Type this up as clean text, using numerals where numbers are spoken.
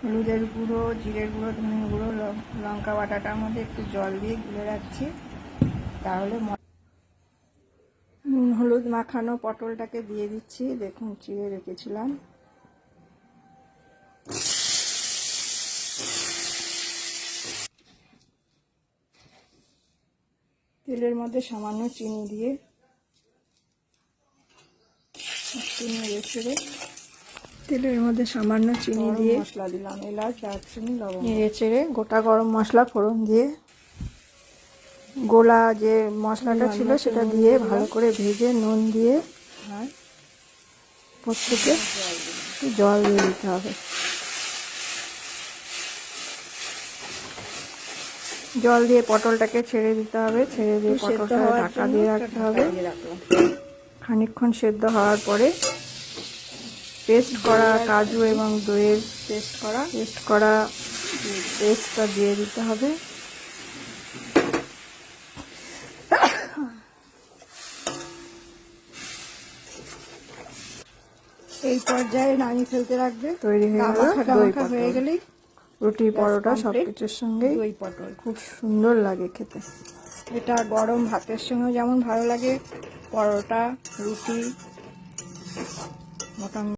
হলুদের গুঁড়ো, জিরের গুঁড়ো, ধনে গুঁড়ো, লঙ্কা বাটাটার মধ্যে একটু জল দিয়ে গুলে রাখছি। তাহলে নুন হলুদ মাখানো পটলটাকে দিয়ে দিচ্ছি। দেখুন চিড়ে রেখেছিলাম। তেলের মধ্যে সামান্য চিনি দিয়ে তেলের মধ্যে সামান্য চিনি দিয়ে মশলা দিলাম, এলাচ, দারচিনি, লবঙ্গ, নেড়ে চেড়ে গোটা গরম মশলা ফোড়ন দিয়ে গোলা যে মশলাটা ছিল সেটা দিয়ে ভালো করে ভেজে নুন দিয়ে প্রত্যেকে জল দিয়ে দিতে হবে। জল দিয়ে পটলটাকে ছেড়ে দিতে হবে। ছেড়ে দিয়ে পটলটা ঢাকা দিয়ে রাখতে হবে। খানিকক্ষণ সেদ্ধ হওয়ার পরে পেস্ট করা কাজু এবং দইয়ের পেস্ট করা পেস্টটা দিয়ে দিতে হবে। এই পর্যায়ে নামিয়ে ফেলতে রাখবে। তৈরি হয়ে গেল দই পটল। হয়ে গেলেই রুটি, পরোটা সবকিছুর সঙ্গে দই পটল খুব সুন্দর লাগে খেতে। এটা গরম ভাতের সঙ্গেও যেমন ভালো লাগে, পরোটা, রুটি, মোটামুটি